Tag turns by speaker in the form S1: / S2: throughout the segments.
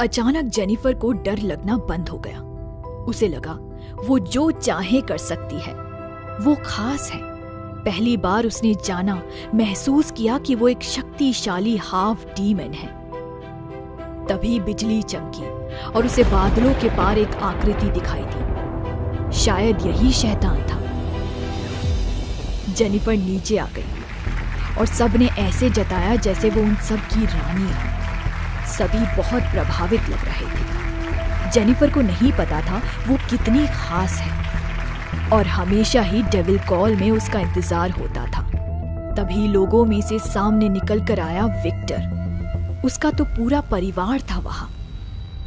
S1: अचानक जेनिफर को डर लगना बंद हो गया। उसे लगा वो जो चाहे कर सकती है, वो खास है। पहली बार उसने जाना, महसूस किया कि वो एक शक्तिशाली हाफ डीमन है। तभी बिजली चमकी और उसे बादलों के पार एक आकृति दिखाई दी। शायद यही शैतान था। जेनिफर नीचे आ गई और सबने ऐसे जताया जैसे वो उन सब की रानी हो। सभी बहुत प्रभावित लग रहे थे। जेनिफर को नहीं पता था वो कितनी खास है और हमेशा ही डेविल कॉल में उसका इंतजार होता था। तभी लोगों में से सामने निकल कर आया विक्टर। उसका तो पूरा परिवार था वहां।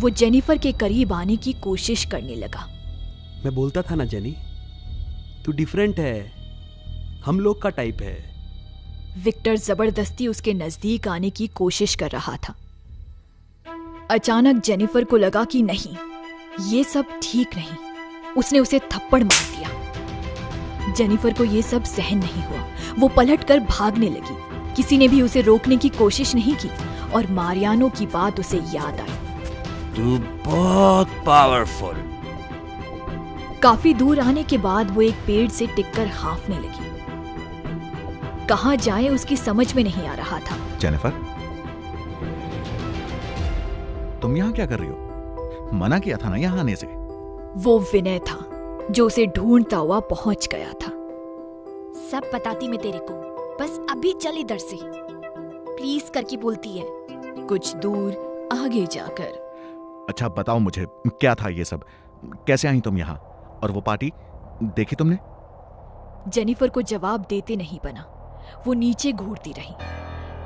S1: वो जेनिफर के करीब आने की कोशिश करने लगा।
S2: मैं बोलता था ना जेनी, तू डिफरेंट है, हम लोग का टाइप है।
S1: विक्टर जबरदस्ती उसके नजदीक आने की कोशिश कर रहा था। अचानक जेनिफर को लगा कि नहीं, ये सब ठीक नहीं। उसने उसे थप्पड़ मार दिया। जेनिफर को ये सब सहन नहीं हुआ। वो पलटकर भागने लगी। किसी ने भी उसे रोकने की कोशिश नहीं की और मारियानो की बात उसे याद आई।
S3: तू बहुत पावरफुल।
S1: काफी दूर आने के बाद वो एक पेड़ से टिककर हाँफने लगी। कहाँ जाए उसकी समझ में नहीं आ रहा था।
S4: जेनिफर, तुम यहाँ क्या कर रही हो? मना किया था ना यहाँ आने से।
S1: वो विनय था जो उसे ढूंढता हुआ पहुंच गया था।
S5: सब बताती मैं तेरे को, बस अभी चल इधर से, प्लीज करके बोलती है।
S1: कुछ दूर आगे जाकर,
S4: अच्छा बताओ मुझे, क्या था ये सब? कैसे आई तुम यहाँ? और वो पार्टी देखी तुमने?
S1: जेनिफर को जवाब देते नहीं बना। वो नीचे घूरती रही।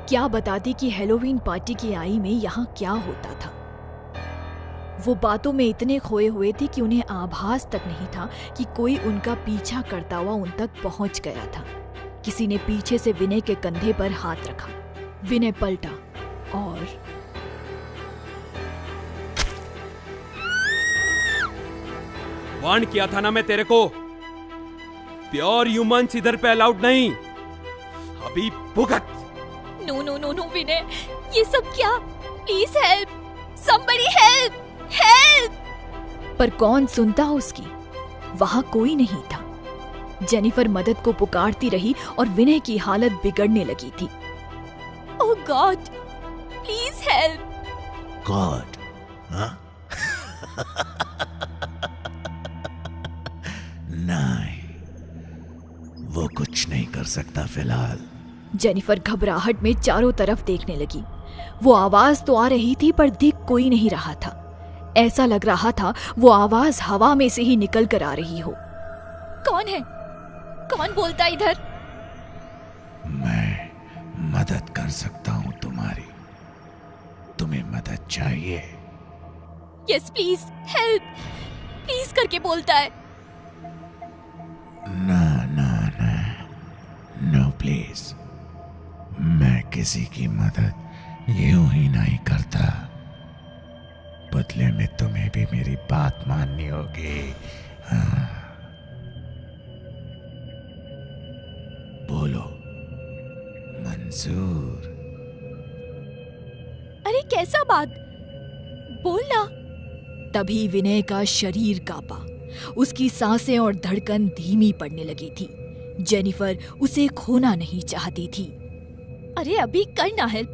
S1: क्या बताती कि हैलोवीन पार्टी की आई में यहाँ क्या होता था। वो बातों में इतने खोए हुए थे कि उन्हें आभास तक नहीं था कि कोई उनका पीछा करता हुआ उन तक पहुंच गया था। किसी ने पीछे से विनय के कंधे पर हाथ रखा। विनय पलटा और
S2: वार्न किया था ना मैं तेरे को, प्योर ह्यूमंस इधर पे अलाउड नहीं। अभी भुगत।
S5: नो नो नो नो विनय, ये सब क्या? Please help, somebody help, help.
S1: पर कौन सुनता उसकी? वहां कोई नहीं था। जेनिफर मदद को पुकारती रही और विनय की हालत बिगड़ने लगी थी।
S5: ओह गॉड, प्लीज हेल्प।
S3: गॉड? हाँ? नहीं, वो कुछ नहीं कर सकता फिलहाल।
S1: जेनिफर घबराहट में चारों तरफ देखने लगी। वो आवाज तो आ रही थी पर दिख कोई नहीं रहा था। ऐसा लग रहा था वो आवाज हवा में से ही निकल कर आ रही हो।
S5: कौन है? कौन बोलता इधर?
S3: मैं मदद कर सकता हूँ तुम्हारी। तुम्हें मदद चाहिए?
S5: यस प्लीज हेल्प, प्लीज करके बोलता है।
S3: ना ना ना, नो प्लीज। मैं किसी की मदद यूं ही नहीं करता। बदले में तुम्हें भी मेरी बात माननी होगी। हाँ। बोलो, मंजूर?
S5: अरे कैसा बात, बोलना।
S1: तभी विनय का शरीर कांपा। उसकी सांसें और धड़कन धीमी पड़ने लगी थी। जेनिफर उसे खोना नहीं चाहती थी।
S5: अरे अभी करना हेल्प।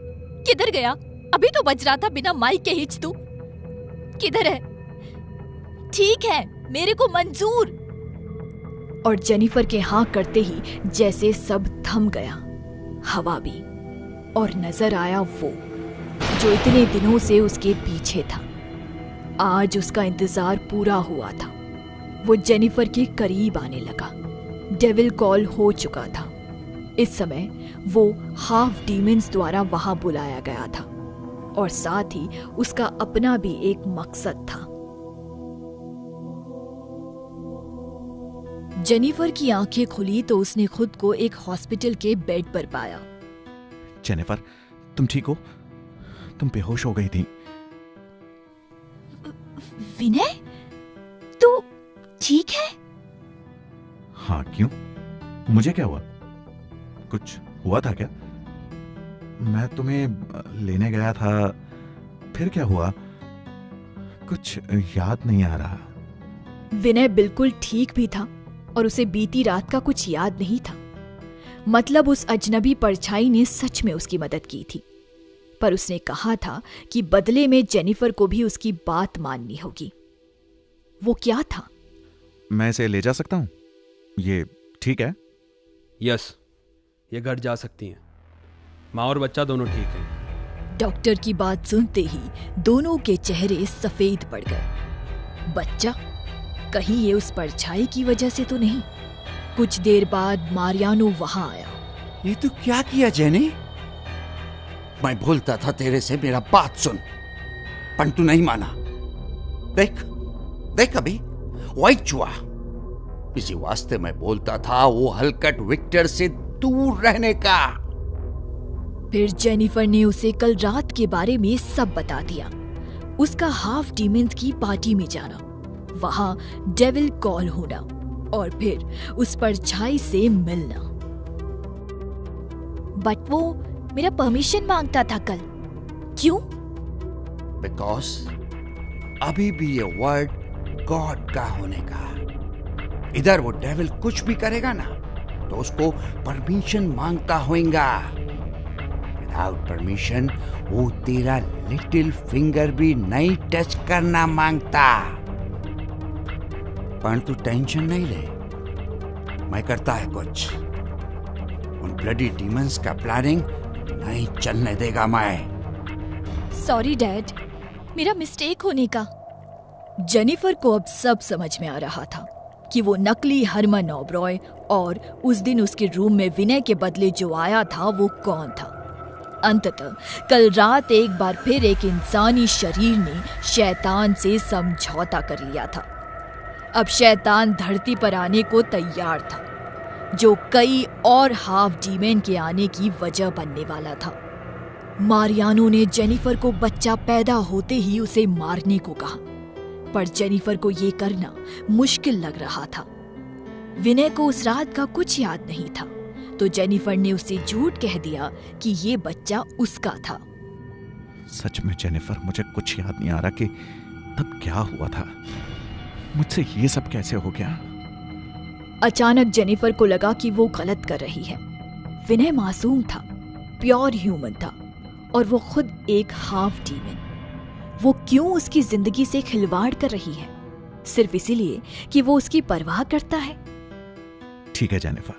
S5: किधर गया? अभी तो बज रहा था बिना माइक के हिच तू। किधर है? ठीक है, मेरे को मंजूर।
S1: और जेनिफर के हाँ करते ही जैसे सब थम गया, हवा भी। और नजर आया वो जो इतने दिनों से उसके पीछे था। आज उसका इंतजार पूरा हुआ था। वो जेनिफर के करीब आने लगा। डेविल कॉल हो चुका था। इस समय वो हाफ डीमंस द्वारा वहां बुलाया गया था और साथ ही उसका अपना भी एक मकसद था। जेनिफर की आंखें खुली तो उसने खुद को एक हॉस्पिटल के बेड पर पाया।
S4: जेनिफर, तुम ठीक हो? तुम बेहोश हो गई थी।
S5: विनय, तू ठीक है?
S4: हाँ, क्यों? मुझे क्या हुआ? कुछ हुआ था क्या? मैं तुम्हें लेने गया था, फिर क्या हुआ? कुछ याद नहीं आ रहा।
S1: विनय बिल्कुल ठीक भी था और उसे बीती रात का कुछ याद नहीं था। मतलब उस अजनबी परछाई ने सच में उसकी मदद की थी, पर उसने कहा था कि बदले में जेनिफर को भी उसकी बात माननी होगी। वो क्या था?
S4: मैं इसे ले जा सकता हूं? ये ठीक है?
S2: यस, ये घर जा सकती हैं। माँ और बच्चा दोनों ठीक हैं।
S1: डॉक्टर की बात सुनते ही दोनों के चेहरे सफेद पड़ गए। बच्चा? कहीं ये उस परछाई की वजह से तो नहीं? कुछ देर बाद मारियानो वहां आया।
S6: ये तू क्या किया जेनी? मैं बोलता था तेरे से मेरा बात सुन, पर तू नहीं माना। देख देख अभी वही चुआ। इसी वास्ते मैं बोलता था वो हलकट विक्टर से दूर रहने का।
S1: फिर जेनिफर ने उसे कल रात के बारे में सब बता दिया। उसका हाफ डीमंस की पार्टी में जाना, वहां डेविल कॉल होना और फिर उस परछाई से मिलना। बट वो मेरा परमिशन मांगता था कल। क्यों?
S6: बिकॉज अभी भी ये वर्ड गॉड का होने का। इधर वो डेविल कुछ भी करेगा ना तो उसको परमिशन मांगता होएगा। विदाउट परमिशन वो तेरा लिटिल फिंगर भी नहीं टच करना मांगता। पर तू टेंशन नहीं ले, मैं करता है कुछ। उन ब्लडी डीमंस का प्लानिंग नहीं चलने देगा मैं।
S5: सॉरी डैड, मेरा मिस्टेक होने का।
S1: जेनिफर को अब सब समझ में आ रहा था कि वो नकली हरमन ओबरॉय और उस दिन उसके रूम में विनय के बदले जो आया था वो कौन था। अंततः कल रात एक बार फिर एक इंसानी शरीर ने शैतान से समझौता कर लिया था। अब शैतान धरती पर आने को तैयार था, जो कई और हाफ डीमन के आने की वजह बनने वाला था। मारियानो ने जेनिफर को बच्चा पैदा होते ही उसे मारने को कहा, पर जेनिफर को ये करना मुश्किल लग रहा था। विनय को उस रात का कुछ याद नहीं था, तो जेनिफर ने उसे झूठ कह दिया कि ये बच्चा उसका था।
S4: सच में जेनिफर, मुझे कुछ याद नहीं आ रहा कि तब क्या हुआ था। मुझसे ये सब कैसे हो गया?
S1: अचानक जेनिफर को लगा कि वो गलत कर रही है। विनय मासूम था, प्योर ह्यूमन था, और वो खुद एक हाफ डीमन। वो क्यों उसकी जिंदगी से खिलवाड़ कर रही है? सिर्फ इसीलिए कि वो उसकी परवाह करता है?
S4: ठीक है जेनिफर,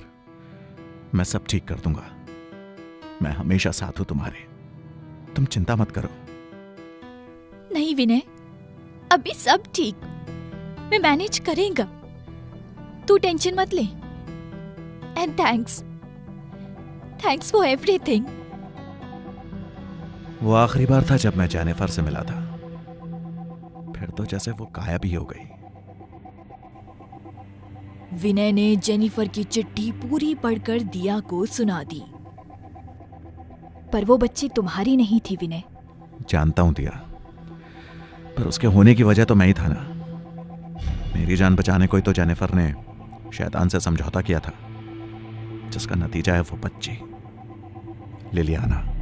S4: मैं सब ठीक कर दूंगा। मैं हमेशा साथ हूं तुम्हारे, तुम चिंता मत करो।
S5: नहीं विनय, अभी सब ठीक, मैं मैनेज करेगा। तू टेंशन मत ले। And thanks for everything.
S4: वो आखिरी बार था जब मैं जेनिफर से मिला था, फिर तो जैसे वो गायब ही हो गई।
S1: विनय ने जेनिफर की चिट्ठी पूरी पढ़कर दिया को सुना दी। पर वो बच्ची तुम्हारी नहीं थी विनय।
S4: जानता हूं दिया, पर उसके होने की वजह तो मैं ही था ना। मेरी जान बचाने को ही तो जेनिफर ने शैतान से समझौता किया था, जिसका नतीजा है वो बच्ची लिलियाना।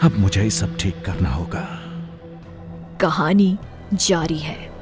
S4: अब मुझे ही सब ठीक करना होगा।
S1: कहानी जारी है।